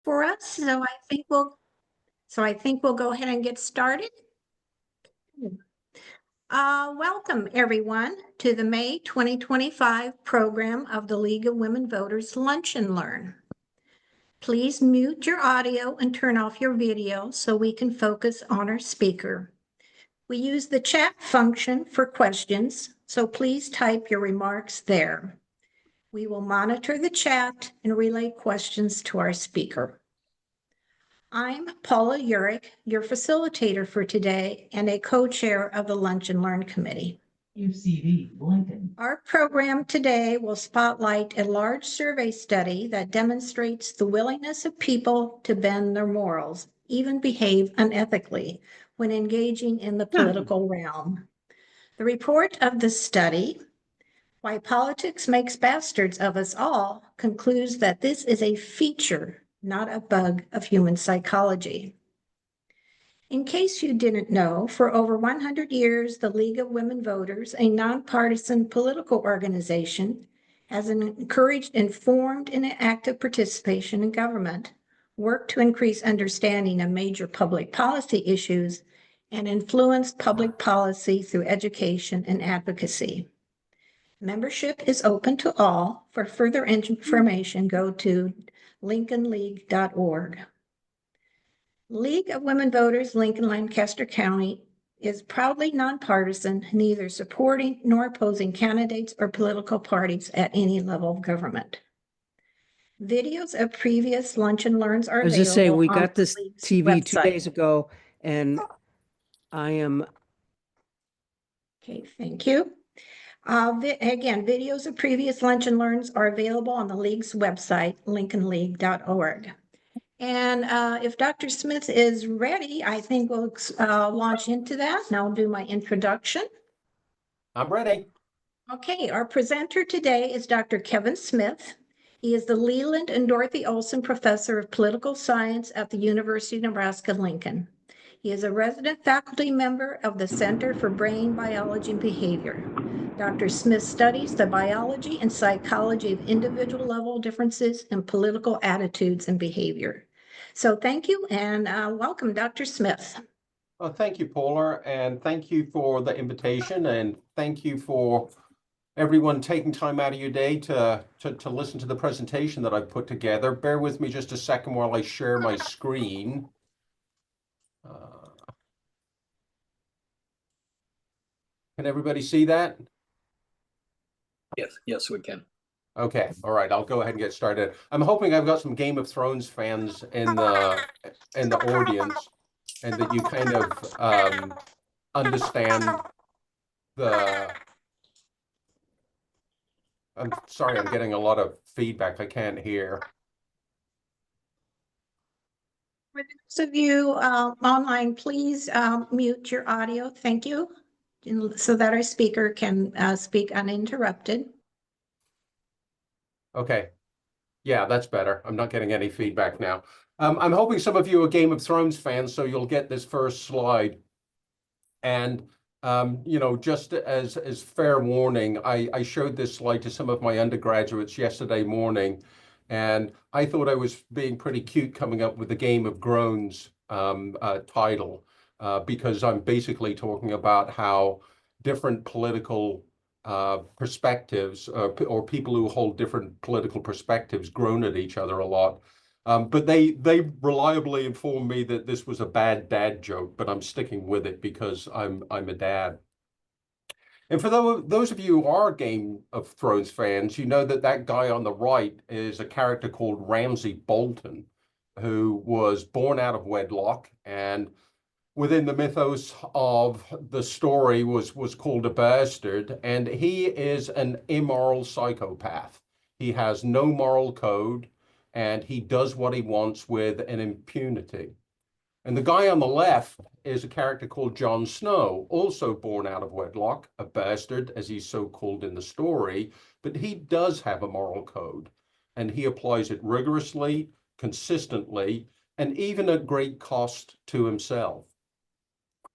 for us, so I think we'll go ahead and get started. Welcome everyone to the May 2025 program of the League of Women Voters Lunch and Learn. Please mute your audio and turn off your video so we can focus on our speaker. We use the chat function for questions, so please type your remarks there. We will monitor the chat and relay questions to our speaker. I'm Paula Urich, your facilitator for today and a co-chair of the Lunch and Learn Committee. UCV Lincoln. Our program today will spotlight a large survey study that demonstrates the willingness of people to bend their morals, even behave unethically, when engaging in the political realm. The report of the study, Why Politics Makes Bastards of Us All, concludes that this is a feature, not a bug of human psychology. In case you didn't know, for over 100 years, the League of Women Voters, a nonpartisan political organization, has encouraged informed and active participation in government, worked to increase understanding of major public policy issues, and influenced public policy through education and advocacy. Membership is open to all. For further information, go to lincolnleague.org. League of Women Voters, Lincoln-Lancaster County is proudly nonpartisan, neither supporting nor opposing candidates or political parties at any level of government. Videos of previous lunch and learns are I was available. just saying, we on got the this League's TV 2 website. days ago, and I am. Okay, thank you. Again, videos of previous lunch and learns are available on the League's website, lincolnleague.org. And if Dr. Smith is ready, I think we'll launch into that, and I'll do my introduction. I'm ready. Okay, our presenter today is Dr. Kevin Smith. He is the Leland and Dorothy Olson Professor of Political Science at the University of Nebraska-Lincoln. He is a resident faculty member of the Center for Brain Biology and Behavior. Dr. Smith studies the biology and psychology of individual level differences in political attitudes and behavior. So thank you and welcome, Dr. Smith. Well, thank you, Paula, and thank you for the invitation, and thank you for everyone taking time out of your day to listen to the presentation that I've put together. Bear with me just a second while I share my screen. Can everybody see that? Yes, we can. Okay, all right, I'll go ahead and get started. I'm hoping I've got some Game of Thrones fans in the audience, and that you kind of understand the. I'm sorry, I'm getting a lot of feedback. I can't hear. For those of you online, please mute your audio. Thank you. So that our speaker can speak uninterrupted. Okay. Yeah, that's better. I'm not getting any feedback now. I'm hoping some of you are Game of Thrones fans, so you'll get this first slide. And, you know, just as fair warning, I showed this slide to some of my undergraduates yesterday morning, and I thought I was being pretty cute coming up with the Game of Groans title, because I'm basically talking about how different political perspectives or people who hold different political perspectives groan at each other a lot. But they reliably informed me that this was a bad dad joke, but I'm sticking with it because I'm a dad. And for those of you who are Game of Thrones fans, you know that that guy on the right is a character called Ramsay Bolton, who was born out of wedlock and within the mythos of the story was called a bastard, and he is an immoral psychopath. He has no moral code, and he does what he wants with an impunity. And the guy on the left is a character called Jon Snow, also born out of wedlock, a bastard, as he's so called in the story, but he does have a moral code, and he applies it rigorously, consistently, and even at great cost to himself.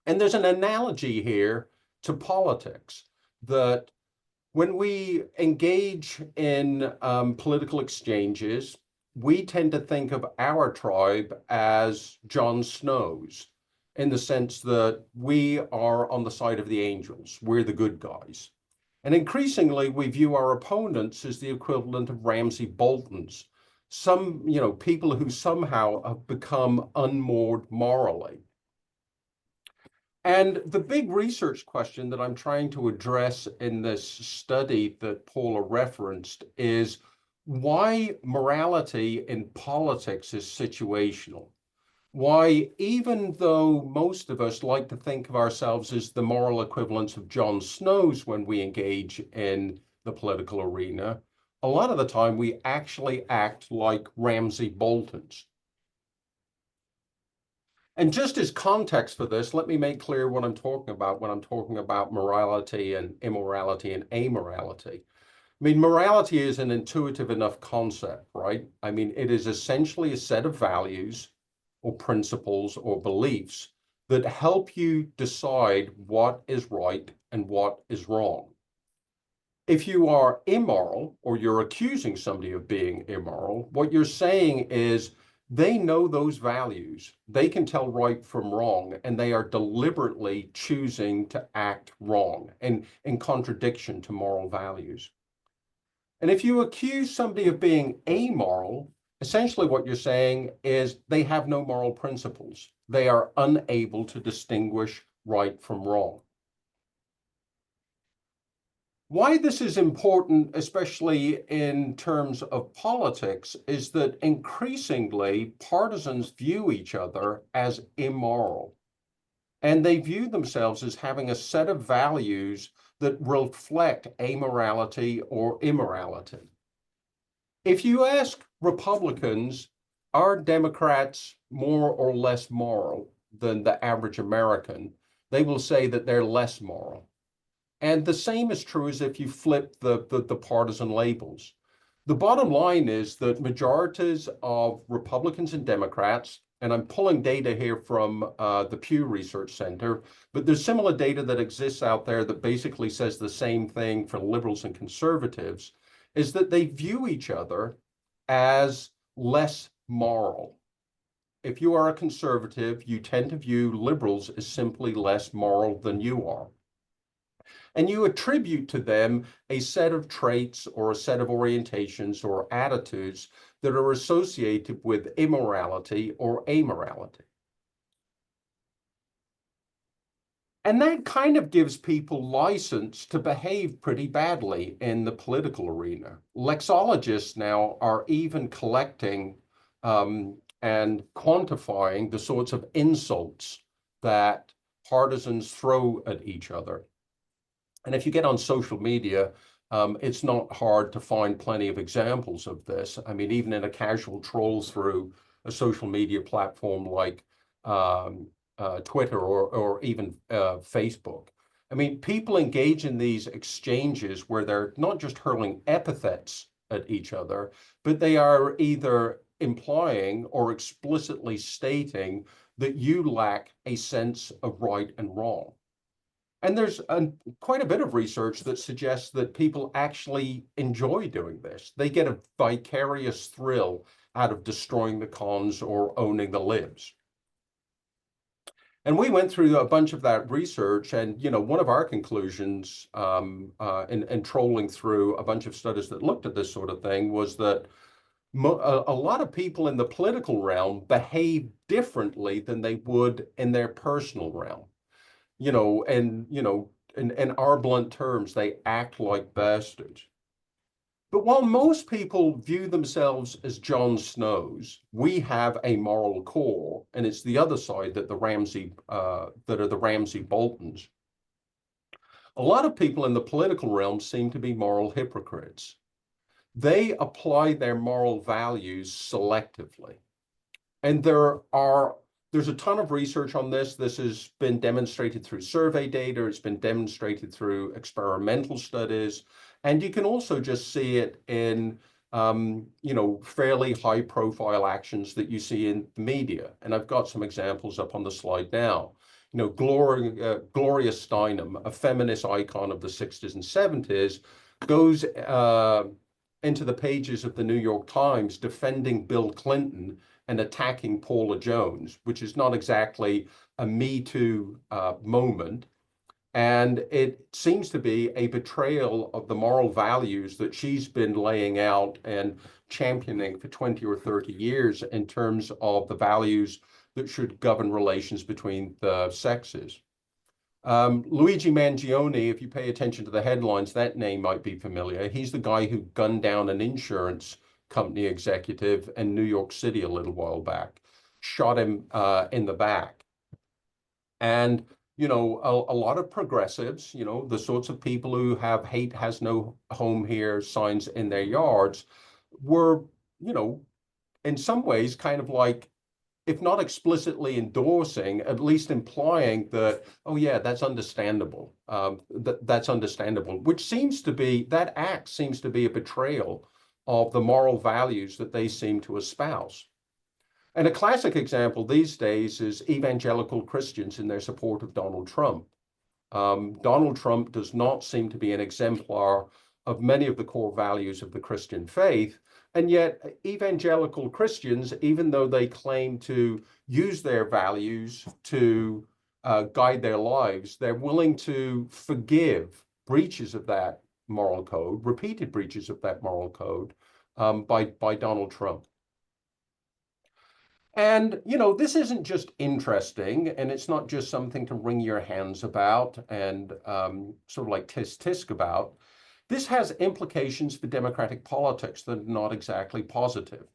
And there's an analogy here to politics, that when we engage in political exchanges, we tend to think of our tribe as Jon Snow's, in the sense that we are on the side of the angels. We're the good guys. And increasingly, we view our opponents as the equivalent of Ramsay Boltons, some, people who somehow have become unmoored morally. And the big research question that I'm trying to address in this study that Paula referenced is why morality in politics is situational. Why, even though most of us like to think of ourselves as the moral equivalents of Jon Snow's when we engage in the political arena, a lot of the time we actually act like Ramsay Boltons. And just as context for this, let me make clear what I'm talking about when I'm talking about morality and immorality and amorality. I mean, morality is an intuitive enough concept, right? I mean, it is essentially a set of values or principles or beliefs that help you decide what is right and what is wrong. If you are immoral or you're accusing somebody of being immoral, what you're saying is they know those values, they can tell right from wrong, and they are deliberately choosing to act wrong and in contradiction to moral values. And if you accuse somebody of being amoral, essentially what you're saying is they have no moral principles. They are unable to distinguish right from wrong. Why this is important, especially in terms of politics, is that increasingly partisans view each other as immoral. And they view themselves as having a set of values that reflect amorality or immorality. If you ask Republicans, are Democrats more or less moral than the average American, they will say that they're less moral. And the same is true as if you flip the partisan labels. The bottom line is that majorities of Republicans and Democrats, and I'm pulling data here from the Pew Research Center, but there's similar data that exists out there that basically says the same thing for liberals and conservatives, is that they view each other as less moral. If you are a conservative, you tend to view liberals as simply less moral than you are. And you attribute to them a set of traits or a set of orientations or attitudes that are associated with immorality or amorality. And that kind of gives people license to behave pretty badly in the political arena. Lexologists now are even collecting and quantifying the sorts of insults that partisans throw at each other. And if you get on social media, it's not hard to find plenty of examples of this. I mean, even in a casual troll through a social media platform like Twitter or even Facebook. I mean, people engage in these exchanges where they're not just hurling epithets at each other, but they are either implying or explicitly stating that you lack a sense of right and wrong. And there's quite a bit of research that suggests that people actually enjoy doing this. They get a vicarious thrill out of destroying the cons or owning the libs. And we went through a bunch of that research, and one of our conclusions in trolling through a bunch of studies that looked at this sort of thing was that a lot of people in the political realm behave differently than they would in their personal realm. In our blunt terms, they act like bastards. But while most people view themselves as Jon Snow's, we have a moral core, and it's the other side that that are the Ramsay Boltons. A lot of people in the political realm seem to be moral hypocrites. They apply their moral values selectively. And there's a ton of research on this. This has been demonstrated through survey data. It's been demonstrated through experimental studies. And you can also just see it in, fairly high profile actions that you see in the media. And I've got some examples up on the slide now. Gloria Steinem, a feminist icon of the 60s and 70s, goes into the pages of the New York Times defending Bill Clinton and attacking Paula Jones, which is not exactly a Me Too moment. And it seems to be a betrayal of the moral values that she's been laying out and championing for 20 or 30 years in terms of the values that should govern relations between the sexes. Luigi Mangione, if you pay attention to the headlines, that name might be familiar. He's the guy who gunned down an insurance company executive in New York City a little while back, shot him in the back. And, you know, a lot of progressives, you know, the sorts of people who have hate has no home here signs in their yards were, you know, in some ways kind of like, if not explicitly endorsing, at least implying that, oh yeah, that's understandable. That's understandable, which seems to be, that act seems to be a betrayal of the moral values that they seem to espouse. And a classic example these days is evangelical Christians in their support of Donald Trump. Donald Trump does not seem to be an exemplar of many of the core values of the Christian faith. And yet evangelical Christians, even though they claim to use their values to guide their lives, they're willing to forgive breaches of that moral code, repeated breaches of that moral code by Donald Trump. And, you know, this isn't just interesting, and it's not just something to wring your hands about and sort of like tisk about. This has implications for democratic politics that are not exactly positive.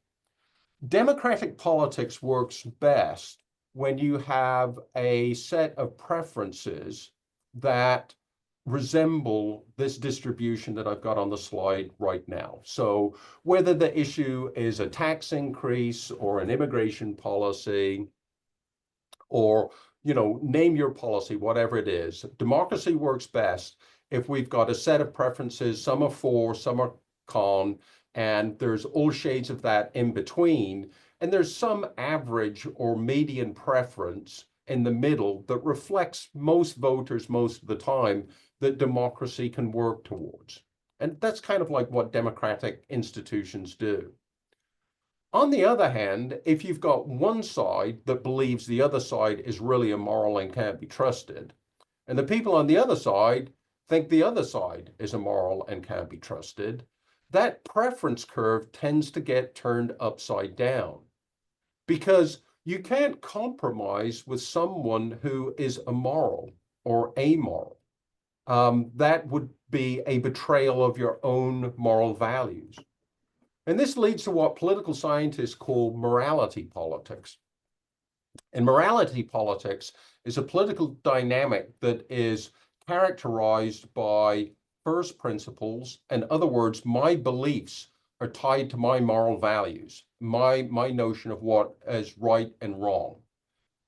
Democratic politics works best when you have a set of preferences that resemble this distribution that I've got on the slide right now. So whether the issue is a tax increase or an immigration policy or, you know, name your policy, whatever it is, democracy works best if we've got a set of preferences, some are for, some are con, and there's all shades of that in between. And there's some average or median preference in the middle that reflects most voters most of the time that democracy can work towards. And that's kind of like what democratic institutions do. On the other hand, if you've got one side that believes the other side is really immoral and can't be trusted, and the people on the other side think the other side is immoral and can't be trusted, that preference curve tends to get turned upside down. Because you can't compromise with someone who is immoral or amoral. That would be a betrayal of your own moral values. And this leads to what political scientists call morality politics. And morality politics is a political dynamic that is characterized by first principles. In other words, my beliefs are tied to my moral values, my notion of what is right and wrong.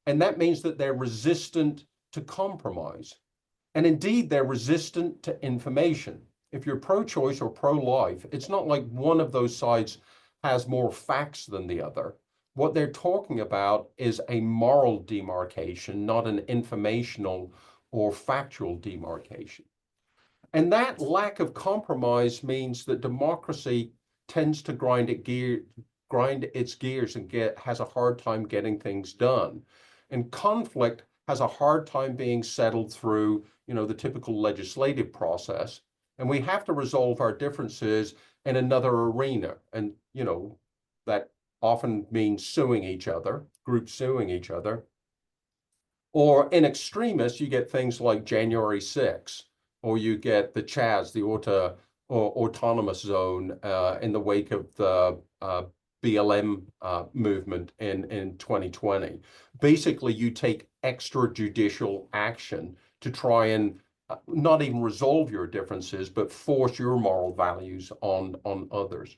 And that means that they're resistant to compromise. And indeed, they're resistant to information. If you're pro-choice or pro-life, it's not like one of those sides has more facts than the other. What they're talking about is a moral demarcation, not an informational or factual demarcation. And that lack of compromise means that democracy tends to grind its gears and has a hard time getting things done. And conflict has a hard time being settled through, you know, the typical legislative process. And we have to resolve our differences in another arena. And, you know, that often means suing each other, groups suing each other. Or in extremis, you get things like January 6th, or you get the Chaz, the autonomous zone in the wake of the BLM movement in 2020. Basically, you take extrajudicial action to try and not even resolve your differences, but force your moral values on others.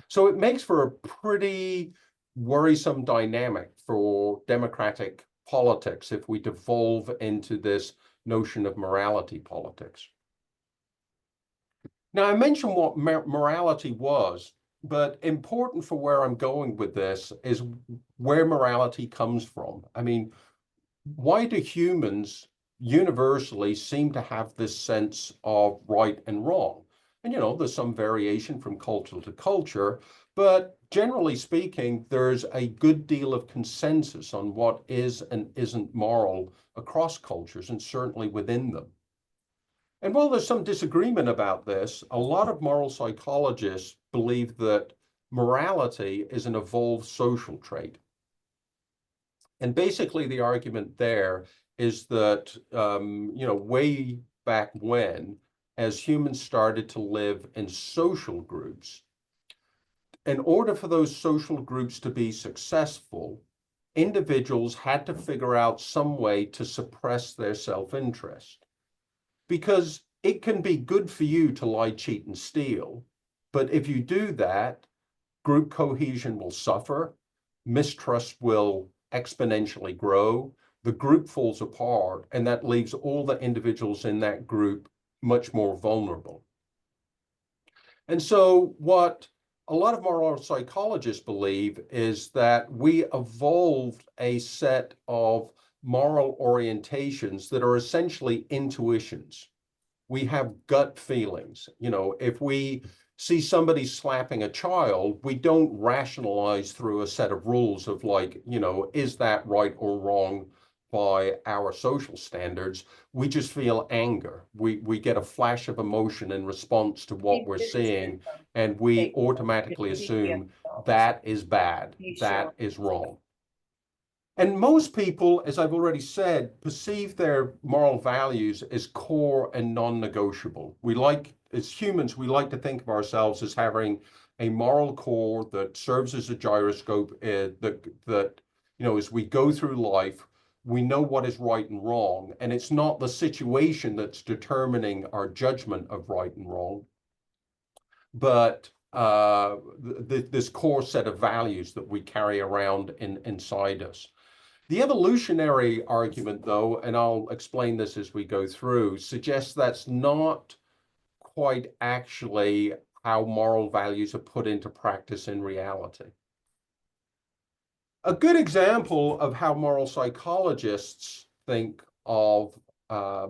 So it makes for a pretty worrisome dynamic for democratic politics if we devolve into this notion of morality politics. Now, I mentioned what morality was, but important for where I'm going with this is where morality comes from. I mean, why do humans universally seem to have this sense of right and wrong? And, there's some variation from culture to culture, but generally speaking, there's a good deal of consensus on what is and isn't moral across cultures and certainly within them. And while there's some disagreement about this, a lot of moral psychologists believe that morality is an evolved social trait. And basically the argument there is that, way back when, as humans started to live in social groups, in order for those social groups to be successful, individuals had to figure out some way to suppress their self-interest. Because it can be good for you to lie, cheat, and steal, but if you do that, group cohesion will suffer, mistrust will exponentially grow, the group falls apart, and that leaves all the individuals in that group much more vulnerable. And so what a lot of moral psychologists believe is that we evolved a set of moral orientations that are essentially intuitions. We have gut feelings. If we see somebody slapping a child, we don't rationalize through a set of rules of like, is that right or wrong by our social standards? We just feel anger. We get a flash of emotion in response to what we're seeing, and we automatically assume that is bad, that is wrong. And most people, as I've already said, perceive their moral values as core and non-negotiable. As humans, we like to think of ourselves as having a moral core that serves as a gyroscope, that as we go through life, we know what is right and wrong, and it's not the situation that's determining our judgment of right and wrong, but this core set of values that we carry around inside us. The evolutionary argument, though, and I'll explain this as we go through, suggests that's not quite actually how moral values are put into practice in reality. A good example of how moral psychologists think of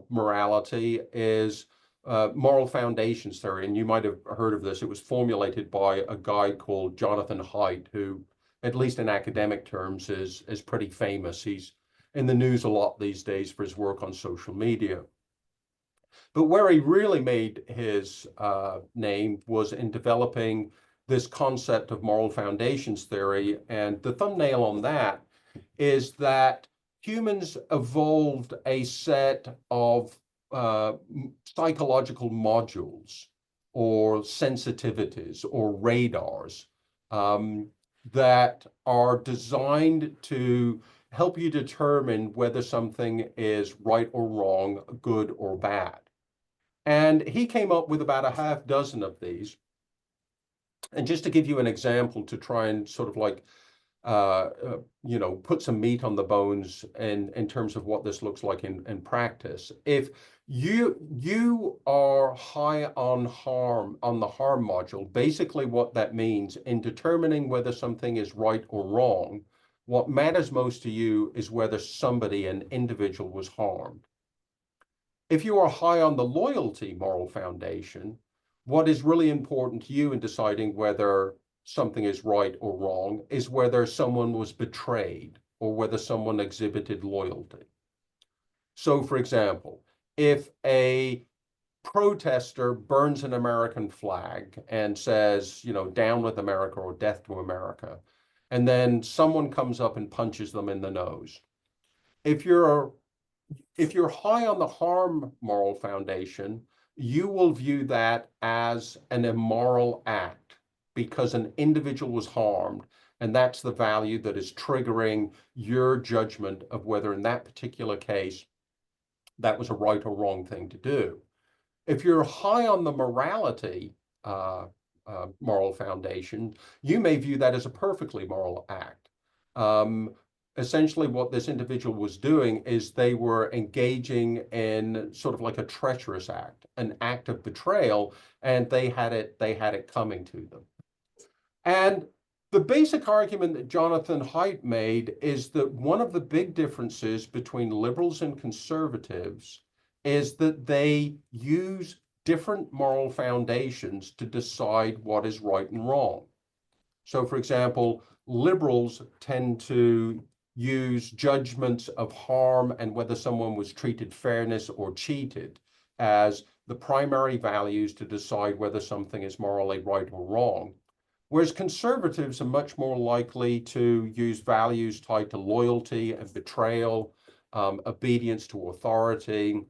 morality is moral foundations theory. And you might have heard of this. It was formulated by a guy called Jonathan Haidt, who, at least in academic terms, is pretty famous. He's in the news a lot these days for his work on social media. But where he really made his name was in developing this concept of moral foundations theory. And the thumbnail on that is that humans evolved a set of psychological modules or sensitivities or radars that are designed to help you determine whether something is right or wrong, good or bad. And he came up with about a half dozen of these. And just to give you an example to try and sort of like, put some meat on the bones in terms of what this looks like in practice. If you are high on the harm module, basically what that means in determining whether something is right or wrong, what matters most to you is whether somebody, an individual, was harmed. If you are high on the loyalty moral foundation, what is really important to you in deciding whether something is right or wrong is whether someone was betrayed or whether someone exhibited loyalty. So, for example, if a protester burns an American flag and says, down with America or death to America, and then someone comes up and punches them in the nose, if you're high on the harm moral foundation, you will view that as an immoral act because an individual was harmed, and that's the value that is triggering your judgment of whether in that particular case that was a right or wrong thing to do. If you're high on the morality moral foundation, you may view that as a perfectly moral act. Essentially what this individual was doing is they were engaging in sort of like a treacherous act, an act of betrayal, and they had it coming to them. And the basic argument that Jonathan Haidt made is that one of the big differences between liberals and conservatives is that they use different moral foundations to decide what is right and wrong. So, for example, liberals tend to use judgments of harm and whether someone was treated fairness or cheated as the primary values to decide whether something is morally right or wrong. Whereas conservatives are much more likely to use values tied to loyalty and betrayal, obedience to authority,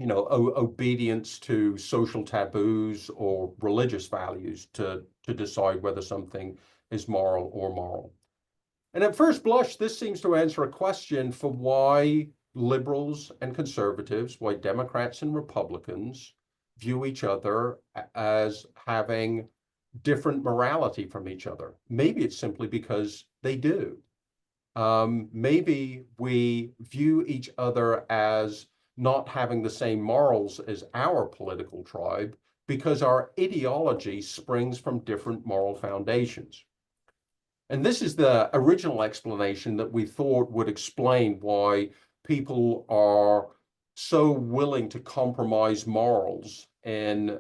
obedience to social taboos or religious values to decide whether something is moral or moral. And at first blush, this seems to answer a question for why liberals and conservatives, why Democrats and Republicans view each other as having different morality from each other. Maybe it's simply because they do. Maybe we view each other as not having the same morals as our political tribe because our ideology springs from different moral foundations. And this is the original explanation that we thought would explain why people are so willing to compromise morals in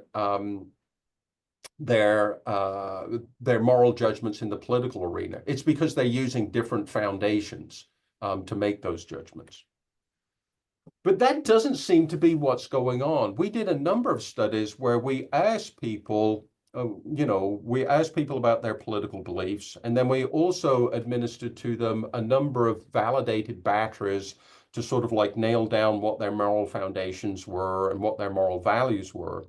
their moral judgments in the political arena. It's because they're using different foundations to make those judgments. But that doesn't seem to be what's going on. We did a number of studies where we asked people, we asked people about their political beliefs, and then we also administered to them a number of validated batteries to sort of like nail down what their moral foundations were and what their moral values were.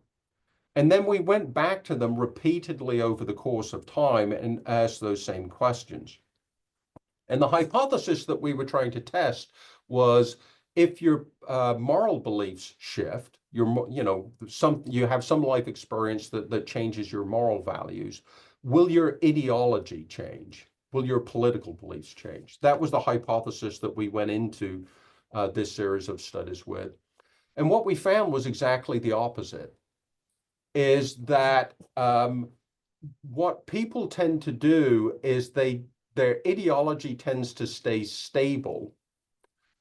And then we went back to them repeatedly over the course of time and asked those same questions. And the hypothesis that we were trying to test was if your moral beliefs shift, you have some life experience that changes your moral values, will your ideology change? Will your political beliefs change? That was the hypothesis that we went into this series of studies with. And what we found was exactly the opposite, is that what people tend to do is their ideology tends to stay stable,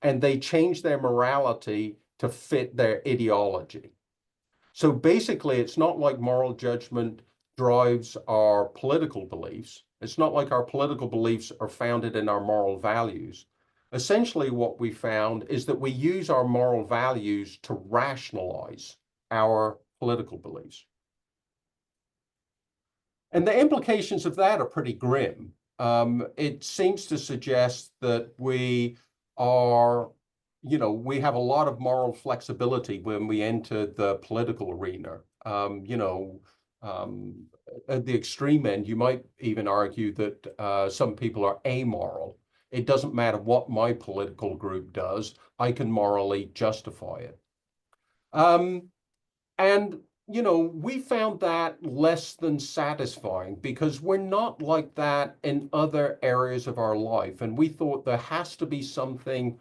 and they change their morality to fit their ideology. So basically, it's not like moral judgment drives our political beliefs. It's not like our political beliefs are founded in our moral values. Essentially, what we found is that we use our moral values to rationalize our political beliefs. And the implications of that are pretty grim. It seems to suggest that we have a lot of moral flexibility when we enter the political arena. At the extreme end, you might even argue that some people are amoral. It doesn't matter what my political group does, I can morally justify it. We found that less than satisfying because we're not like that in other areas of our life. And we thought there has to be something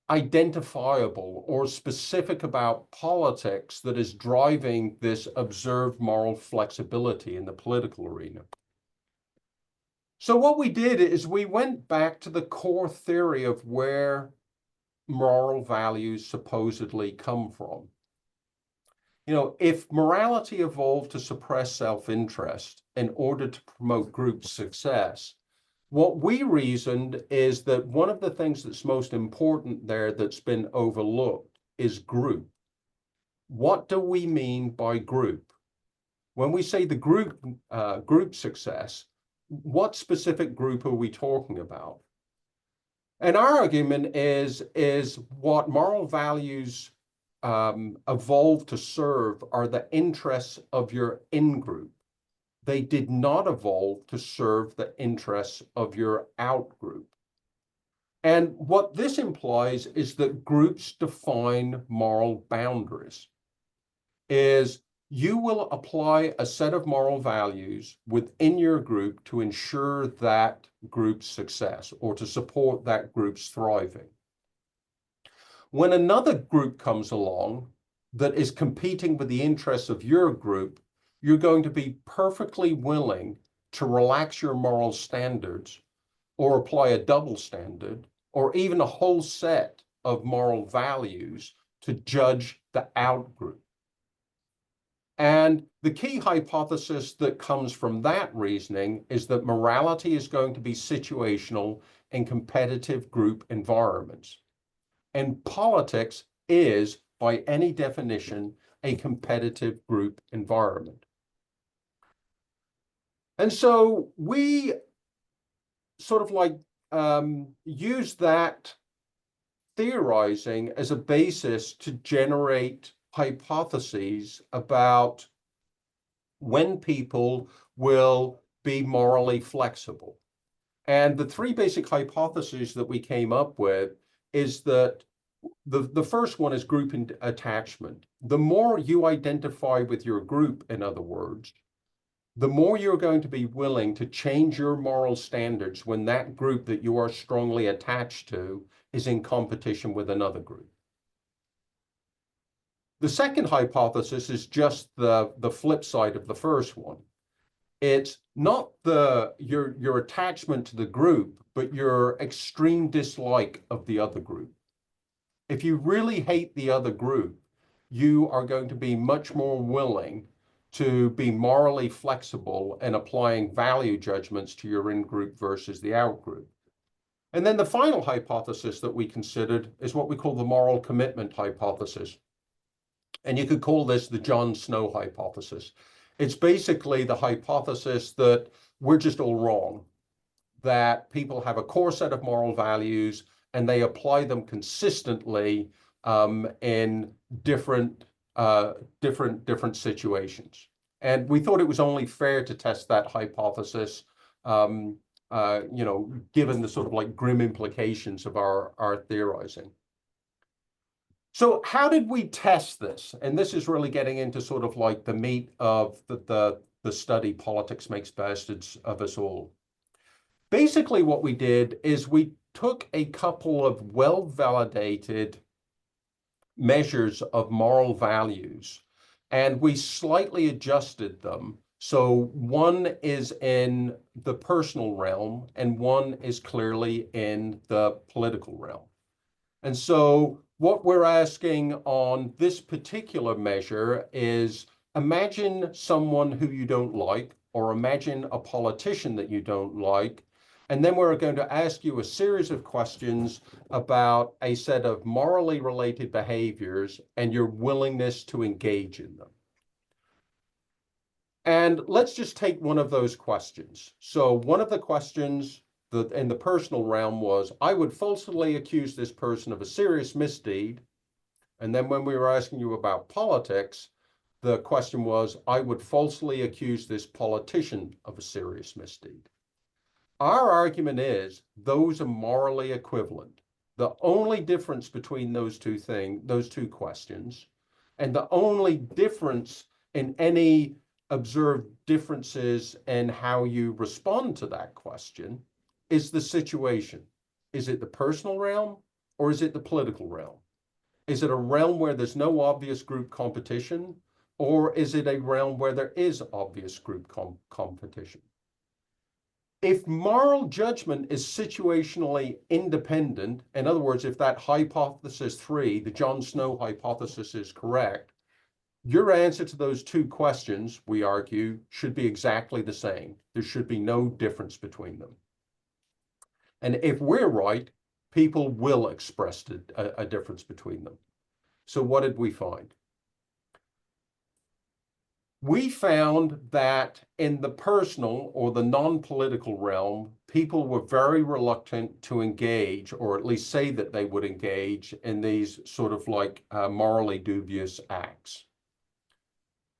identifiable or specific about politics that is driving this observed moral flexibility in the political arena. So what we did is we went back to the core theory of where moral values supposedly come from. If morality evolved to suppress self-interest in order to promote group success, what we reasoned is that one of the things that's most important there that's been overlooked is group. What do we mean by group? When we say the group success, what specific group are we talking about? And our argument is what moral values evolved to serve are the interests of your in-group. They did not evolve to serve the interests of your out-group. And what this implies is that groups define moral boundaries, is you will apply a set of moral values within your group to ensure that group's success or to support that group's thriving. When another group comes along that is competing with the interests of your group, you're going to be perfectly willing to relax your moral standards or apply a double standard or even a whole set of moral values to judge the out group. And the key hypothesis that comes from that reasoning is that morality is going to be situational in competitive group environments. And politics is, by any definition, a competitive group environment. And so we sort of like use that theorizing as a basis to generate hypotheses about when people will be morally flexible. And the three basic hypotheses that we came up with is that the first one is group attachment. The more you identify with your group, in other words, the more you're going to be willing to change your moral standards when that group that you are strongly attached to is in competition with another group. The second hypothesis is just the flip side of the first one. It's not your attachment to the group, but your extreme dislike of the other group. If you really hate the other group, you are going to be much more willing to be morally flexible and applying value judgments to your in-group versus the out-group. And then the final hypothesis that we considered is what we call the moral commitment hypothesis. And you could call this the Jon Snow hypothesis. It's basically the hypothesis that we're just all wrong, that people have a core set of moral values and they apply them consistently in different situations. And we thought it was only fair to test that hypothesis, given the sort of like grim implications of our theorizing. So how did we test this? And this is really getting into sort of like the meat of the study, Politics Makes Bastards of Us All. Basically, what we did is we took a couple of well-validated measures of moral values, and we slightly adjusted them. So one is in the personal realm, and one is clearly in the political realm. And so what we're asking on this particular measure is, imagine someone who you don't like, or imagine a politician that you don't like, and then we're going to ask you a series of questions about a set of morally related behaviors and your willingness to engage in them. And let's just take one of those questions. So one of the questions in the personal realm was, I would falsely accuse this person of a serious misdeed. And then when we were asking you about politics, the question was, I would falsely accuse this politician of a serious misdeed. Our argument is those are morally equivalent. The only difference between those two questions, and the only difference in any observed differences in how you respond to that question is the situation. Is it the personal realm or is it the political realm? Is it a realm where there's no obvious group competition, or is it a realm where there is obvious group competition? If moral judgment is situationally independent, in other words, if that hypothesis 3, the Jon Snow hypothesis, is correct, your answer to those two questions, we argue, should be exactly the same. There should be no difference between them. And if we're right, people will express a difference between them. So what did we find? We found that in the personal or the non-political realm, people were very reluctant to engage, or at least say that they would engage in these sort of like morally dubious acts.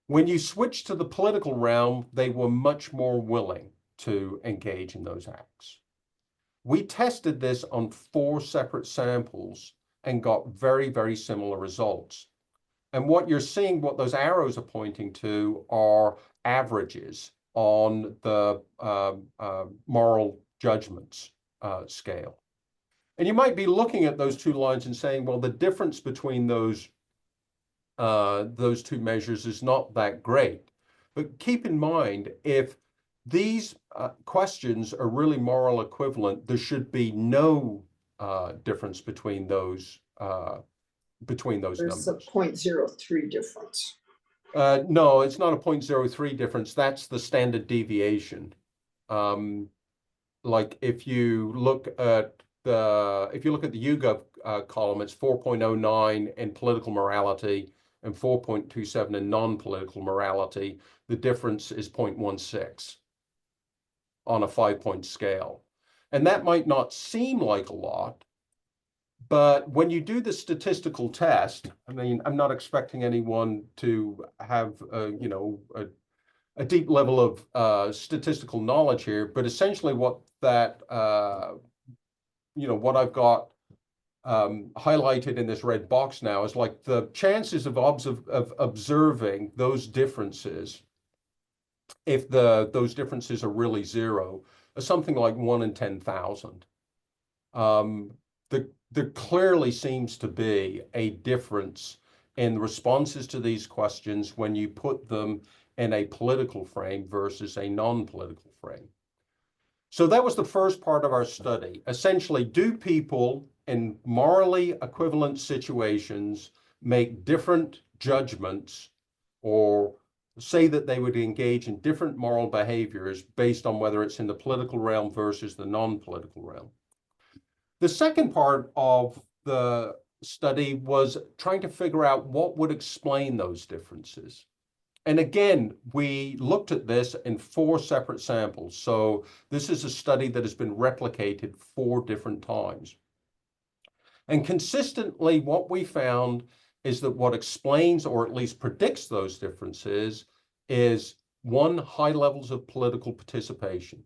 When you switch to the political realm, they were much more willing to engage in those acts. We tested this on 4 separate samples and got very, very similar results. And what you're seeing, what those arrows are pointing to, are averages on the moral judgments scale. And you might be looking at those 2 lines and saying, well, the difference between those 2 measures is not that great. But keep in mind, if these questions are really moral equivalent, there should be no difference between those between those There's a numbers. 0.03 difference. No, it's not a 0.03 difference. That's the standard deviation. Like if you look at the YouGov column, it's 4.09 in political morality and 4.27 in non-political morality. The difference is 0.16 on a 5-point scale. And that might not seem like a lot, but when you do the statistical test, I mean, I'm not expecting anyone to have, a deep level of statistical knowledge here, but essentially what that, what I've got highlighted in this red box now is like the chances of observing those differences, if those differences are really zero, are something like 1 in 10,000. There clearly seems to be a difference in responses to these questions when you put them in a political frame versus a non-political frame. So that was the first part of our study. Essentially, do people in morally equivalent situations make different judgments or say that they would engage in different moral behaviors based on whether it's in the political realm versus the non-political realm? The second part of the study was trying to figure out what would explain those differences. And again, we looked at this in 4 separate samples. So this is a study that has been replicated 4 different times. And consistently, what we found is that what explains or at least predicts those differences is 1, high levels of political participation.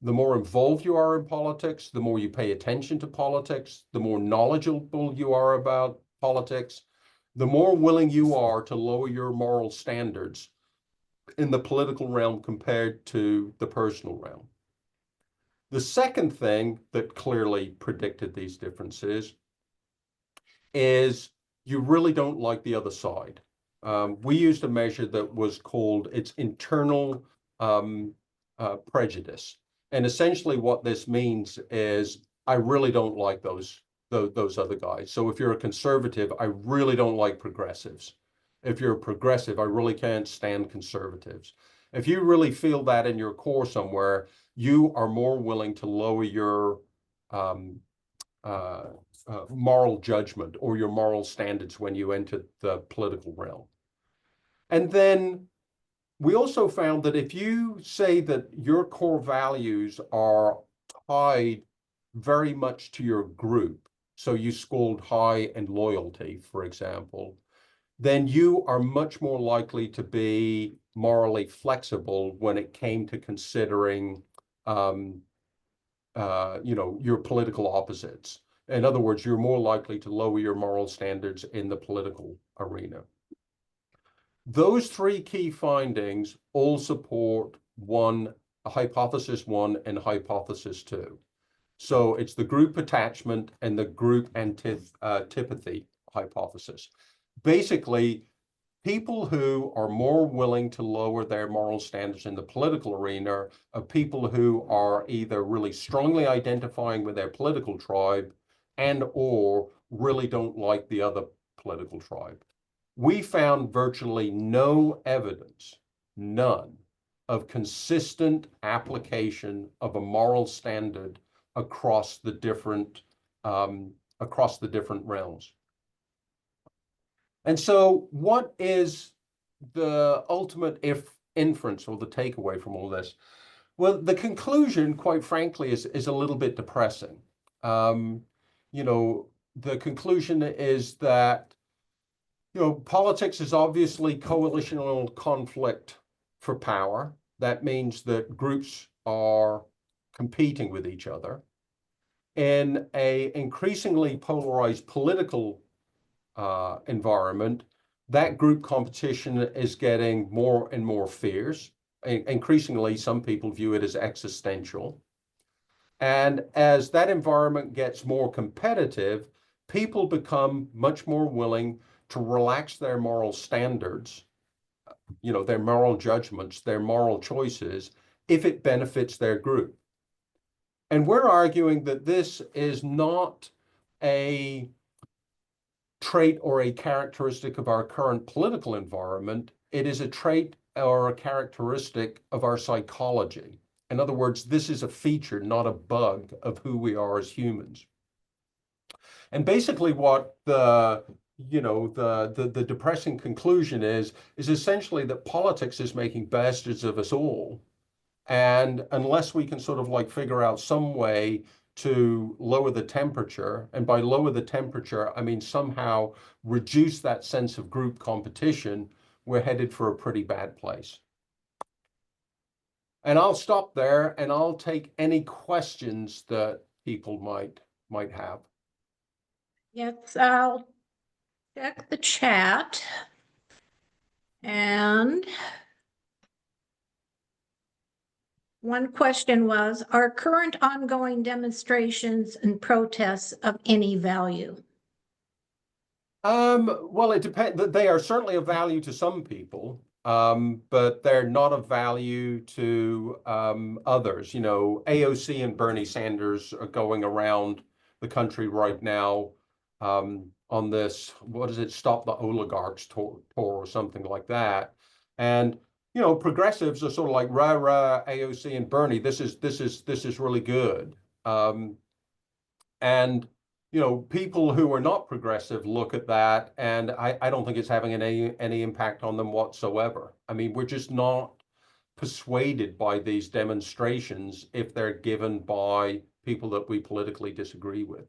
The more involved you are in politics, the more you pay attention to politics, the more knowledgeable you are about politics, the more willing you are to lower your moral standards in the political realm compared to the personal realm. The second thing that clearly predicted these differences is you really don't like the other side. We used a measure that was called its internal prejudice. And essentially what this means is I really don't like those other guys. So if you're a conservative, I really don't like progressives. If you're a progressive, I really can't stand conservatives. If you really feel that in your core somewhere, you are more willing to lower your moral judgment or your moral standards when you enter the political realm. And then we also found that if you say that your core values are tied very much to your group, so you scored high in loyalty, for example, then you are much more likely to be morally flexible when it came to considering, your political opposites. In other words, you're more likely to lower your moral standards in the political arena. Those 3 key findings all support hypothesis 1 and hypothesis 2. So it's the group attachment and the group antipathy hypothesis. Basically, people who are more willing to lower their moral standards in the political arena are people who are either really strongly identifying with their political tribe and or really don't like the other political tribe. We found virtually no evidence, none, of consistent application of a moral standard across the different realms. And so what is the ultimate inference or the takeaway from all this? Well, the conclusion, quite frankly, is a little bit depressing. The conclusion is that politics is obviously coalitional conflict for power. That means that groups are competing with each other. In an increasingly polarized political environment, that group competition is getting more and more fierce. Increasingly, some people view it as existential. And as that environment gets more competitive, people become much more willing to relax their moral standards, their moral judgments, their moral choices, if it benefits their group. And we're arguing that this is not a trait or a characteristic of our current political environment. It is a trait or a characteristic of our psychology. In other words, this is a feature, not a bug, of who we are as humans. And basically what the depressing conclusion is essentially that politics is making bastards of us all. And unless we can sort of like figure out some way to lower the temperature, and by lower the temperature, I mean somehow reduce that sense of group competition, we're headed for a pretty bad place. And I'll stop there and I'll take any questions that people might have. Yes, I'll check the chat. And one question was, are current ongoing demonstrations and protests of any value? Well, it depends. They are certainly of value to some people, but they're not of value to others. You know, AOC and Bernie Sanders are going around the country right now on this, what is it, Stop the Oligarchs tour or something like that. And you know, progressives are sort of like rah rah AOC and Bernie. This is really good. And you know, people who are not progressive look at that, and I don't think it's having any impact on them whatsoever. I mean, we're just not persuaded by these demonstrations if they're given by people that we politically disagree with.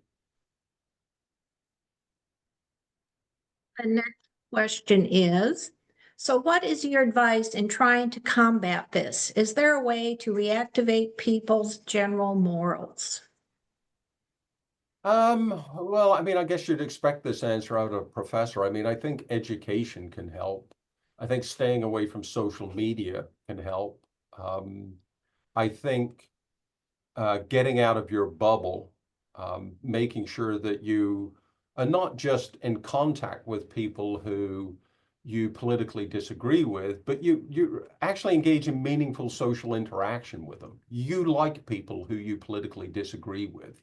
The next question is, so what is your advice in trying to combat this? Is there a way to reactivate people's general morals? Well, I mean, I guess you'd expect this answer out of a professor. I mean, I think education can help. I think staying away from social media can help. I think getting out of your bubble, making sure that you are not just in contact with people who you politically disagree with, but you actually engage in meaningful social interaction with them. You like people who you politically disagree with,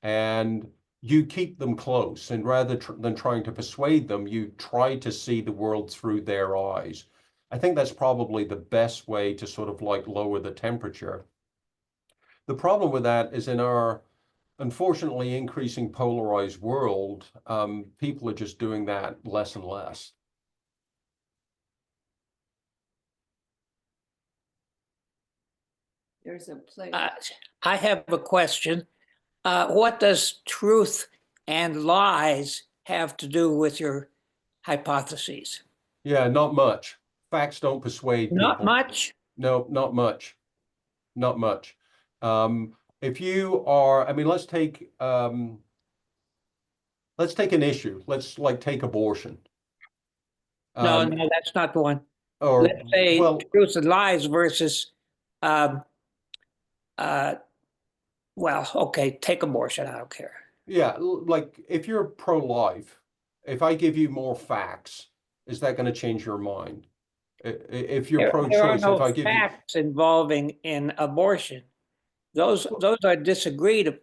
and you keep them close. And rather than trying to persuade them, you try to see the world through their eyes. I think that's probably the best way to sort of like lower the temperature. The problem with that is in our unfortunately increasing polarized world, people are just doing that less and less. There's a place. I have a question. What does truth and lies have to do with your hypotheses? Yeah, not much. Facts don't persuade people. Not much. No, not much. Not much. If you are, I mean, let's take an issue. Let's like take abortion. No, that's not the one. Or Let's say well, truth and lies versus, well, okay, take abortion. I don't care. yeah, like if you're pro-life, if I give you more facts, is that going to change your mind? If you're There are pro-choice, no if I give you, facts involving in abortion. Those are disagreed.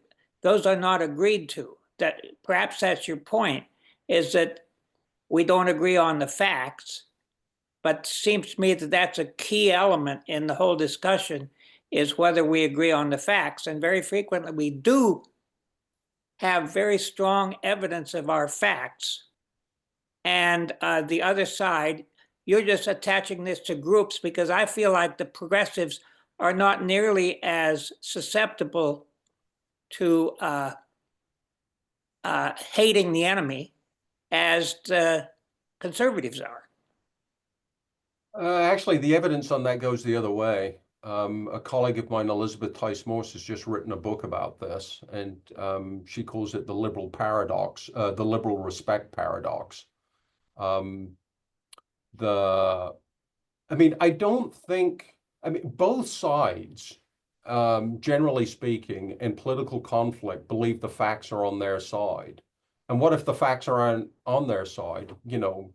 Those are not agreed to. That perhaps that's your point, is that we don't agree on the facts, but it seems to me that that's a key element in the whole discussion, is whether we agree on the facts. And very frequently we do have very strong evidence of our facts. And the other side, you're just attaching this to groups, because I feel like the progressives are not nearly as susceptible to hating the enemy as the conservatives are. actually, the evidence on that goes the other way. A colleague of mine, Elizabeth Tice Morse, has just written a book about this, and she calls it the liberal paradox, the liberal respect paradox. I mean, I don't think, I mean, both sides, generally speaking, in political conflict, believe the facts are on their side. And what if the facts are on their side? You know,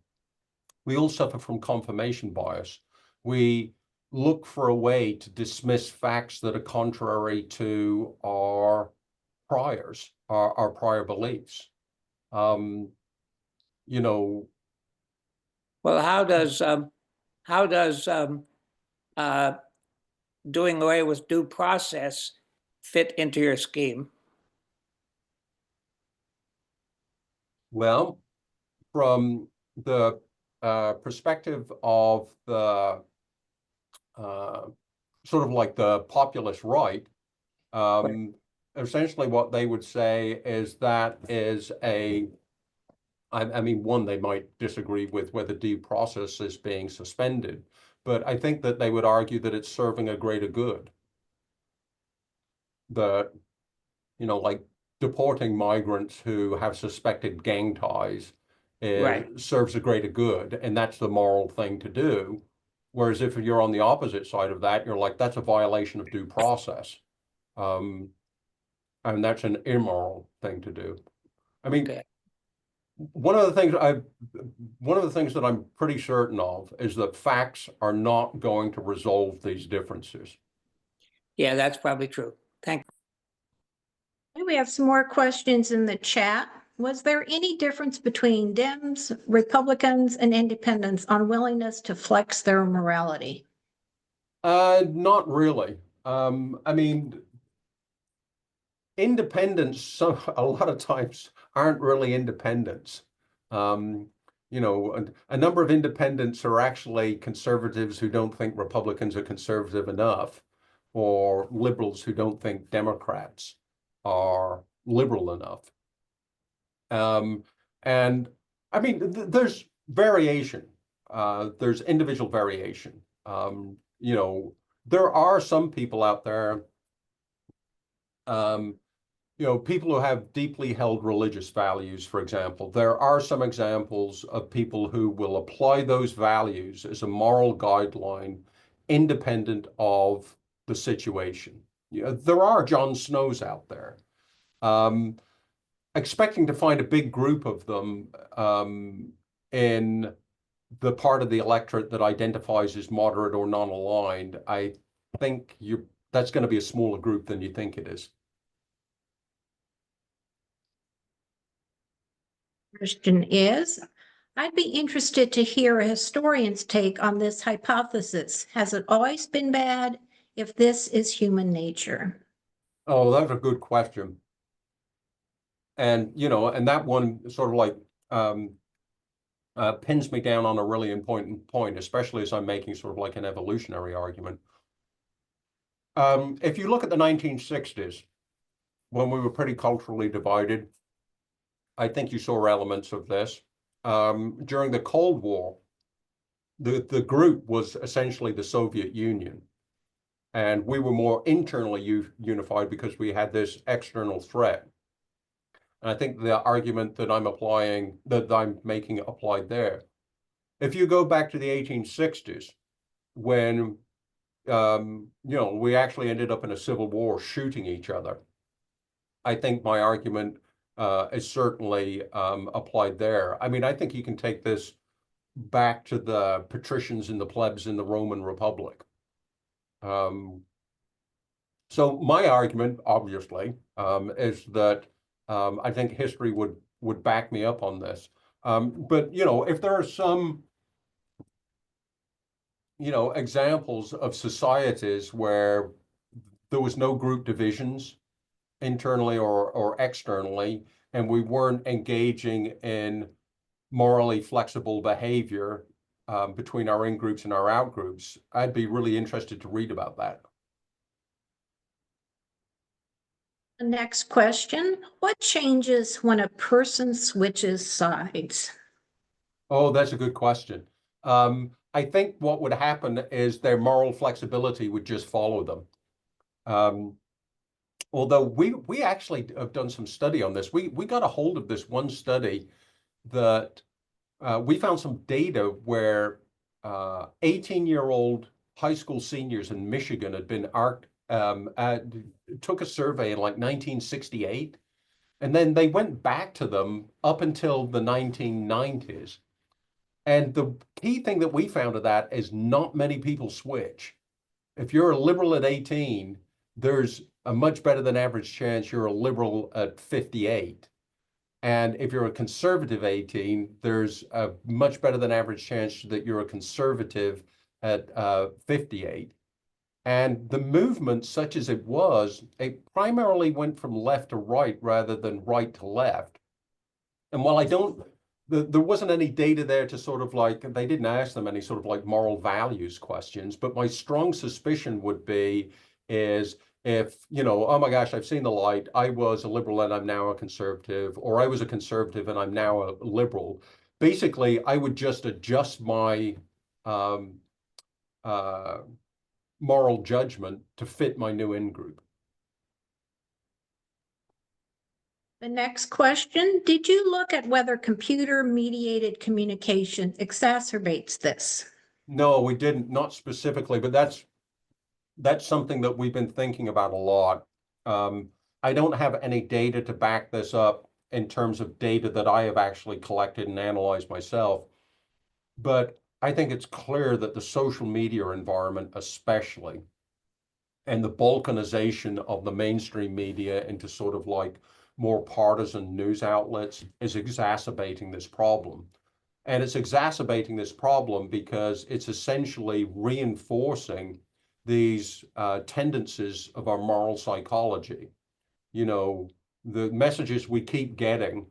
we all suffer from confirmation bias. We look for a way to dismiss facts that are contrary to our priors, our prior beliefs. you know, Well, how does uh, doing away with due process fit into your scheme? well, from the perspective of the sort of like the populist right, essentially what they would say is that is I mean, one, they might disagree with whether due process is being suspended, but I think that they would argue that it's serving a greater good. That, you know, like deporting migrants who have suspected gang ties Right. serves a greater good, and that's the moral thing to do. Whereas if you're on the opposite side of that, you're like, that's a violation of due process. And that's an immoral thing to do. I mean, Okay. one of the things that I'm pretty certain of is that facts are not going to resolve these differences. Yeah, that's probably true. Thank We have some more questions in the chat. Was there any difference between Dems, Republicans, and Independents on willingness to flex their morality? Not really. I mean, independents, a lot of times aren't really independents. You know, a number of independents are actually conservatives who don't think Republicans are conservative enough, or liberals who don't think Democrats are liberal enough. And I mean, there's variation. There's individual variation. You know, there are some people out there, you know, people who have deeply held religious values, for example. There are some examples of people who will apply those values as a moral guideline independent of the situation. You know, there are Jon Snows out there. Expecting to find a big group of them in the part of the electorate that identifies as moderate or non-aligned, I think that's going to be a smaller group than you think it is. Question is, I'd be interested to hear a historian's take on this hypothesis. Has it always been bad? If this is human nature? Oh, that's a good question. And, you know, and that one sort of like pins me down on a really important point, especially as I'm making sort of like an evolutionary argument. If you look at the 1960s, when we were pretty culturally divided, I think you saw elements of this. During the Cold War, the group was essentially the Soviet Union. And we were more internally unified because we had this external threat. And I think the argument that I'm making applied there. If you go back to the 1860s, when you know, we actually ended up in a civil war shooting each other, I think my argument is certainly applied there. I mean, I think you can take this back to the patricians and the plebs in the Roman Republic. So my argument, obviously, is that I think history would back me up on this. But you know, if there are some, you know, examples of societies where there was no group divisions internally or externally, and we weren't engaging in morally flexible behavior between our in groups and our out groups, I'd be really interested to read about that. The next question, what changes when a person switches sides? Oh, that's a good question. I think what would happen is their moral flexibility would just follow them. Although we actually have done some study on this. We got a hold of this one study that we found some data where 18-year-old high school seniors in Michigan had been took a survey in like 1968, and then they went back to them up until the 1990s. And the key thing that we found of that is not many people switch. If you're a liberal at 18, there's a much better than average chance you're a liberal at 58. And if you're a conservative 18, there's a much better than average chance that you're a conservative at 58. And the movement, such as it was, it primarily went from left to right rather than right to left. And while there wasn't any data there to sort of like, they didn't ask them any sort of like moral values questions, but my strong suspicion would be is if, oh my gosh, I've seen the light, I was a liberal and I'm now a conservative, or I was a conservative and I'm now a liberal. Basically, I would just adjust my moral judgment to fit my new in-group. The next question, did you look at whether computer-mediated communication exacerbates this? No, we didn't, not specifically, but that's something that we've been thinking about a lot. I don't have any data to back this up in terms of data that I have actually collected and analyzed myself. But I think it's clear that the social media environment, especially, and the balkanization of the mainstream media into sort of like more partisan news outlets is exacerbating this problem. And it's exacerbating this problem because it's essentially reinforcing these tendencies of our moral psychology. The messages we keep getting,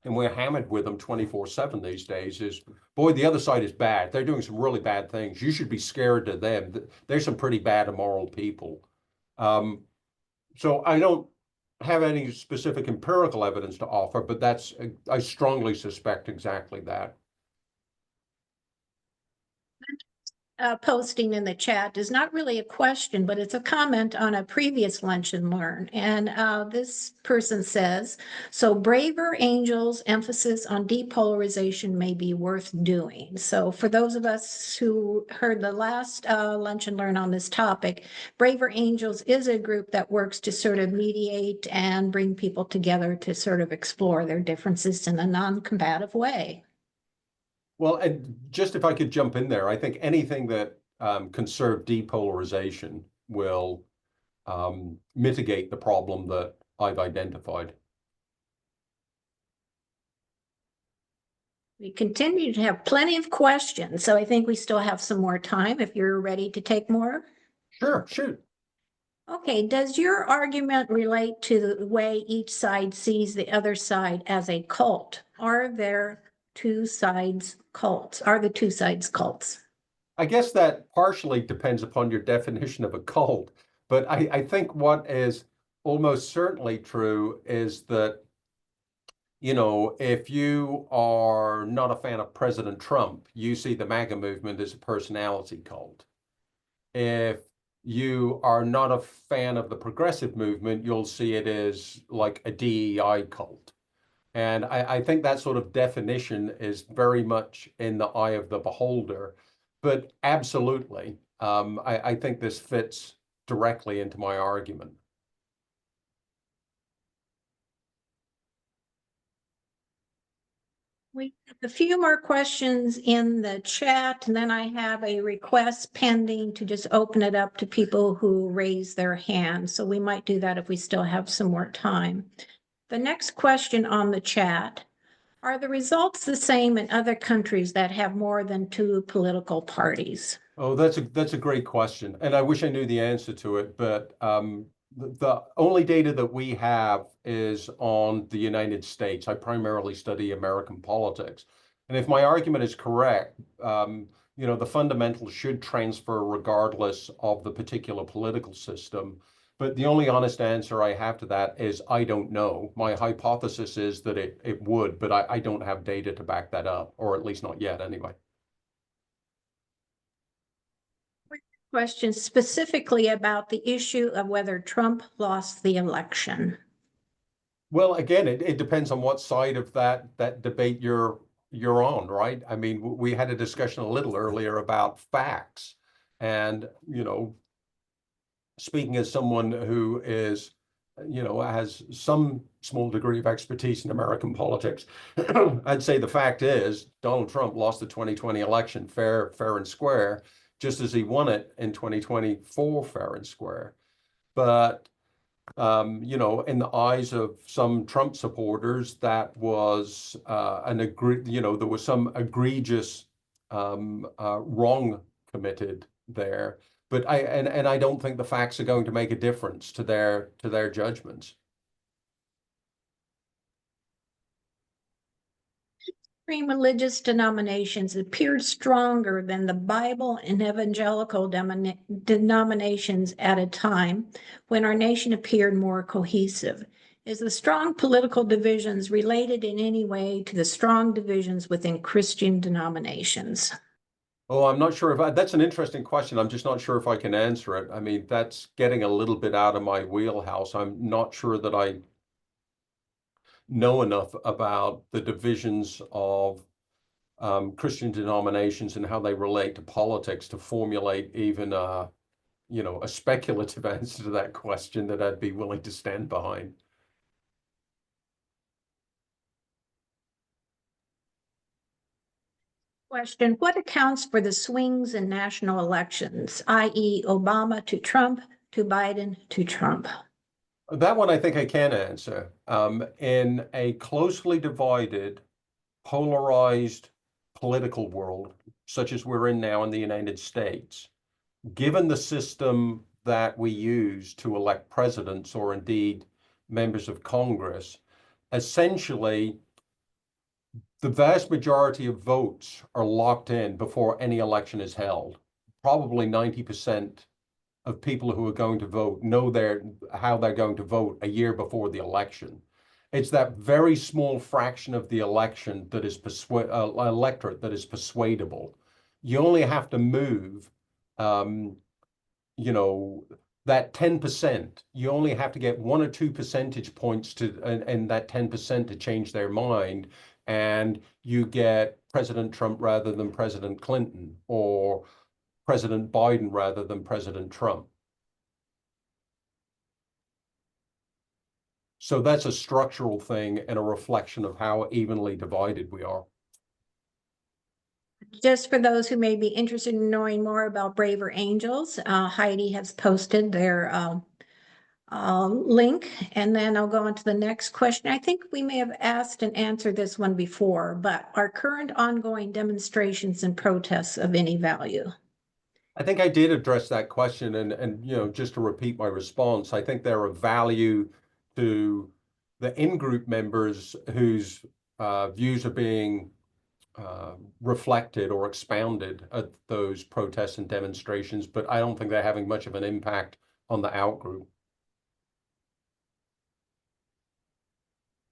and we're hammered with them 24/7 these days, is, boy, the other side is bad. They're doing some really bad things. You should be scared of them. There's some pretty bad, immoral people. So I don't have any specific empirical evidence to offer, but I strongly suspect exactly that. Posting in the chat is not really a question, but it's a comment on a previous Lunch and Learn. And this person says, so braver angels' emphasis on depolarization may be worth doing. So for those of us who heard the last Lunch and Learn on this topic, Braver Angels is a group that works to sort of mediate and bring people together to sort of explore their differences in a non-combative way. Well, and just if I could jump in there, I think anything that can serve depolarization will mitigate the problem that I've identified. We continue to have plenty of questions, so I think we still have some more time if you're ready to take more. Sure, shoot. Okay, does your argument relate to the way each side sees the other side as a cult? Are there two sides cults? Are the two sides cults? I guess that partially depends upon your definition of a cult, but I think what is almost certainly true is that, if you are not a fan of President Trump, you see the MAGA movement as a personality cult. If you are not a fan of the progressive movement, you'll see it as like a DEI cult. And I think that sort of definition is very much in the eye of the beholder. But absolutely, I think this fits directly into my argument. We have a few more questions in the chat, and then I have a request pending to just open it up to people who raise their hand. So we might do that if we still have some more time. The next question on the chat, are the results the same in other countries that have more than two political parties? Oh, that's a great question, and I wish I knew the answer to it, but the only data that we have is on the United States. I primarily study American politics, and if my argument is correct, the fundamentals should transfer regardless of the particular political system. But the only honest answer I have to that is I don't know. My hypothesis is that it would, but I don't have data to back that up, or at least not yet anyway. Question specifically about the issue of whether Trump lost the election. Well, again, it depends on what side of that debate you're on, right? I mean, we had a discussion a little earlier about facts, and speaking as someone who is, has some small degree of expertise in American politics, I'd say the fact is Donald Trump lost the 2020 election fair and square, just as he won it in 2024 fair and square. But You know, in the eyes of some Trump supporters, that was there was some egregious wrong committed there. But I don't think the facts are going to make a difference to their judgments. Extreme religious denominations appeared stronger than the Bible and evangelical denominations at a time when our nation appeared more cohesive. Is the strong political divisions related in any way to the strong divisions within Christian denominations? Oh, I'm not sure if that's an interesting question. I'm just not sure if I can answer it. I mean, that's getting a little bit out of my wheelhouse. I'm not sure that I know enough about the divisions of Christian denominations and how they relate to politics to formulate even a speculative answer to that question that I'd be willing to stand behind. Question, what accounts for the swings in national elections, i.e. Obama to Trump to Biden to Trump? That one I think I can answer. In a closely divided, polarized political world, such as we're in now in the United States, given the system that we use to elect presidents or indeed members of Congress, essentially the vast majority of votes are locked in before any election is held. Probably 90% of people who are going to vote know how they're going to vote a year before the election. It's that very small fraction of the election that is electorate that is persuadable. You only have to move, that 10%. You only have to get 1 or 2 percentage points and that 10% to change their mind, and you get President Trump rather than President Clinton, or President Biden rather than President Trump. So that's a structural thing and a reflection of how evenly divided we are. Just for those who may be interested in knowing more about Braver Angels, Heidi has posted their link, and then I'll go on to the next question. I think we may have asked and answered this one before, but are current ongoing demonstrations and protests of any value? I think I did address that question, and just to repeat my response, I think they're of value to the in-group members whose views are being reflected or expounded at those protests and demonstrations, but I don't think they're having much of an impact on the out-group.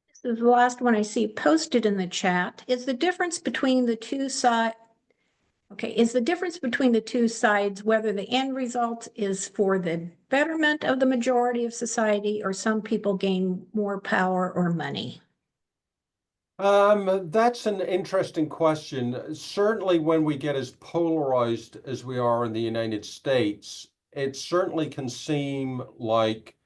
This is the last one I see posted in the chat. Is the difference between the two sides whether the end result is for the betterment of the majority of society or some people gain more power or money? That's an interesting question. Certainly when we get as polarized as we are in the United States, it certainly can seem like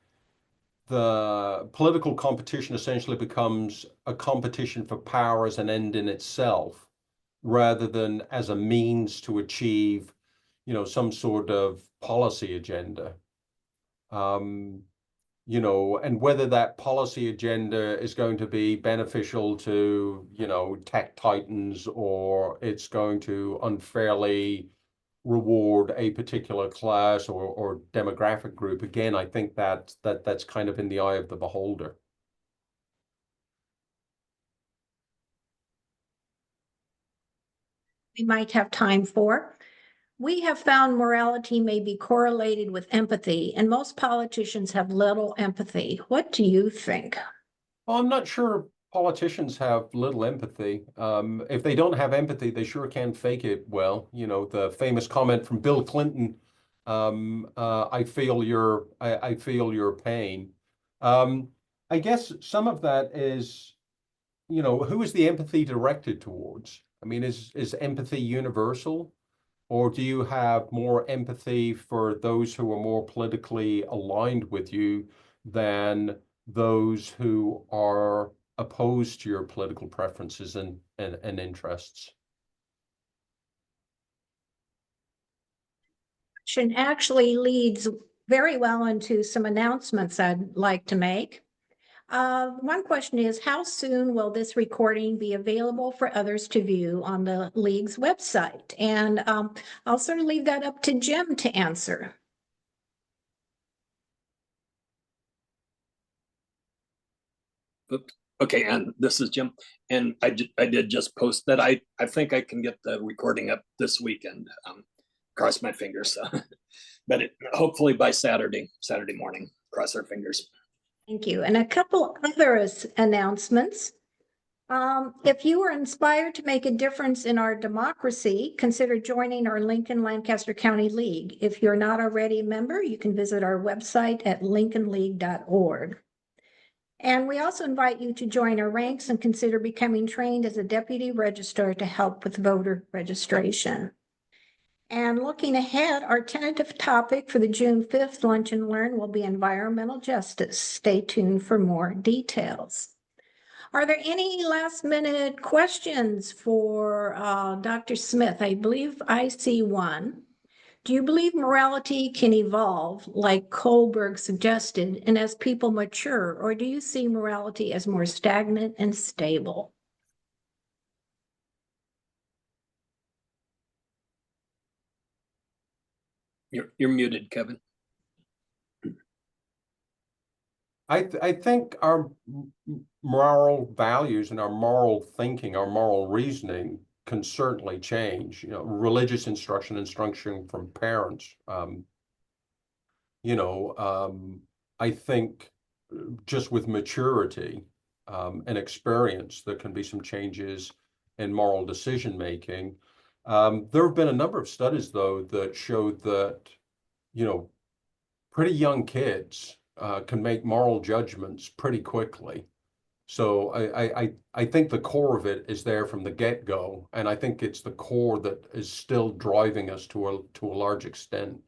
the political competition essentially becomes a competition for power as an end in itself, rather than as a means to achieve, some sort of policy agenda. And whether that policy agenda is going to be beneficial to, tech titans, or it's going to unfairly reward a particular class or demographic group. Again, I think that's kind of in the eye of the beholder. We might have time for. We have found morality may be correlated with empathy, and most politicians have little empathy. What do you think? Well, I'm not sure politicians have little empathy. If they don't have empathy, they sure can fake it well. The famous comment from Bill Clinton, I feel your pain. I guess some of that is, who is the empathy directed towards? I mean, is empathy universal? Or do you have more empathy for those who are more politically aligned with you than those who are opposed to your political preferences and interests? Actually leads very well into some announcements I'd like to make. One question is, how soon will this recording be available for others to view on the league's website? And I'll sort of leave that up to Jim to answer. Okay, and this is Jim. And I did just post that. I think I can get the recording up this weekend. Cross my fingers. But hopefully by Saturday morning, cross our fingers. Thank you. And a couple other announcements. If you were inspired to make a difference in our democracy, consider joining our Lincoln-Lancaster County League. If you're not already a member, you can visit our website at lincolnleague.org. And we also invite you to join our ranks and consider becoming trained as a deputy registrar to help with voter registration. And looking ahead, our tentative topic for the June 5th Lunch and Learn will be environmental justice. Stay tuned for more details. Are there any last minute questions for Dr. Smith? I believe I see one. Do you believe morality can evolve like Kohlberg suggested and as people mature, or do you see morality as more stagnant and stable? You're muted, Kevin. I think our moral values and our moral thinking, our moral reasoning can certainly change. You know, religious instruction from parents. I think just with maturity and experience, there can be some changes in moral decision making. There have been a number of studies, though, that show that, pretty young kids can make moral judgments pretty quickly. So I think the core of it is there from the get-go, and I think it's the core that is still driving us to a large extent.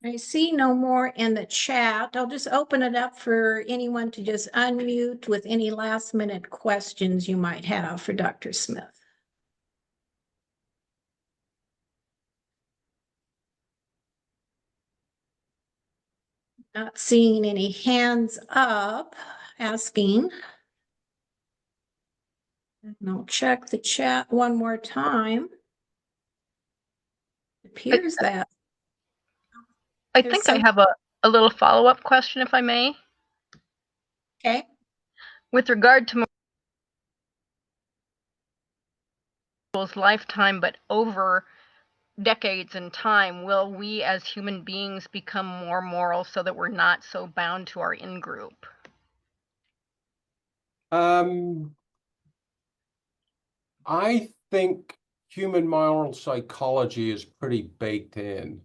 I see no more in the chat. I'll just open it up for anyone to just unmute with any last minute questions you might have for Dr. Smith. Not seeing any hands up asking. And I'll check the chat one more time. It appears that. I There's think I some- have a little follow-up question, if I may. Okay. With regard to morals lifetime, but over decades in time, will we as human beings become more moral so that we're not so bound to our in-group? I think human moral psychology is pretty baked in.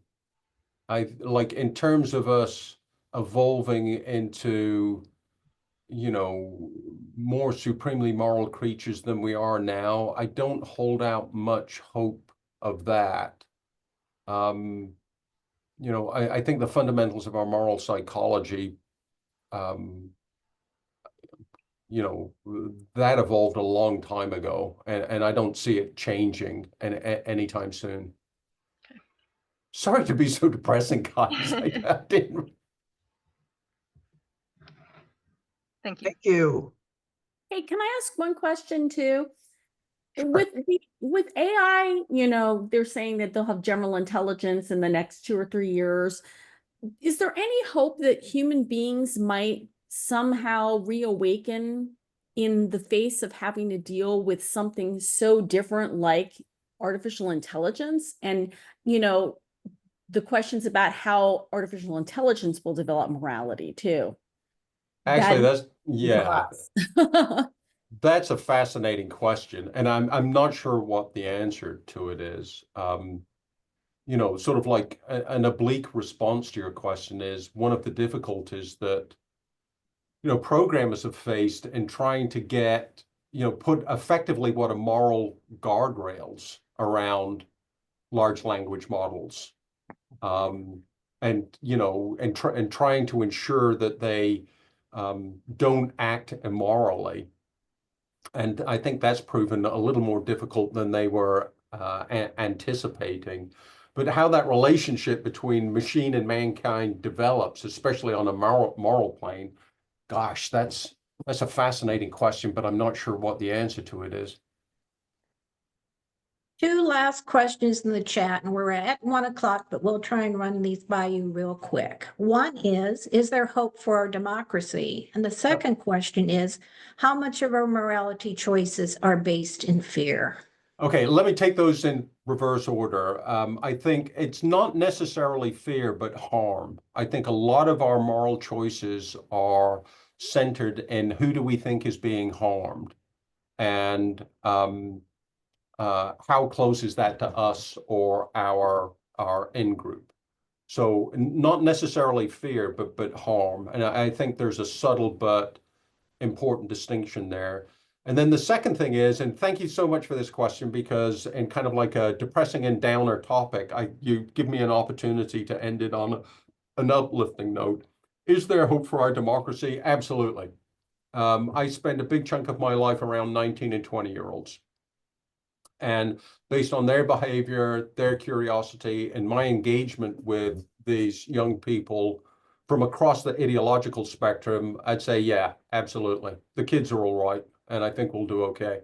Like in terms of us evolving into, more supremely moral creatures than we are now, I don't hold out much hope of that. I think the fundamentals of our moral psychology, that evolved a long time ago, and I don't see it changing anytime soon. Okay. Sorry to be so depressing, guys. I didn't. Thank you. Thank you. Hey, can I ask one question too? With AI, they're saying that they'll have general intelligence in the next 2 or 3 years. Is there any hope that human beings might somehow reawaken in the face of having to deal with something so different like artificial intelligence? And, the questions about how artificial intelligence will develop morality too. Actually, That- that's a fascinating question, and I'm not sure what the answer to it is. Sort of like an oblique response to your question is one of the difficulties that programmers have faced in trying to get put effectively what are moral guardrails around large language models, and trying to ensure that they don't act immorally. And I think that's proven a little more difficult than they were anticipating. But how that relationship between machine and mankind develops, especially on a moral plane, gosh, that's a fascinating question, but I'm not sure what the answer to it is. Two last questions in the chat, and we're at 1 o'clock, but we'll try and run these by you real quick. One is there hope for our democracy? And the second question is, how much of our morality choices are based in fear? Okay, let me take those in reverse order. I think it's not necessarily fear, but harm. I think a lot of our moral choices are centered in who do we think is being harmed, and how close is that to us or our in-group. So not necessarily fear, but harm. And I think there's a subtle but important distinction there. And then the second thing is, and thank you so much for this question, because in kind of like a depressing and downer topic, you give me an opportunity to end it on an uplifting note. Is there hope for our democracy? Absolutely. I spend a big chunk of my life around 19 and 20-year-olds. And based on their behavior, their curiosity, and my engagement with these young people from across the ideological spectrum, I'd say, yeah, absolutely. The kids are all right, and I think we'll do okay.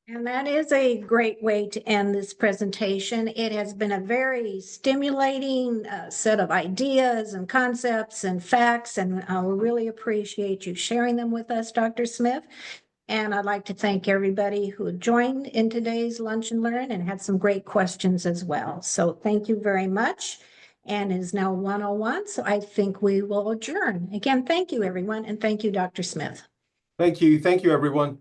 And that is a great way to end this presentation. It has been a very stimulating set of ideas and concepts and facts, and we really appreciate you sharing them with us, Dr. Smith. And I'd like to thank everybody who joined in today's Lunch and Learn and had some great questions as well. So thank you very much. And it is now 1:01, so I think we will adjourn. Again, thank you, everyone, and thank you, Dr. Smith. Thank you. Thank you, everyone.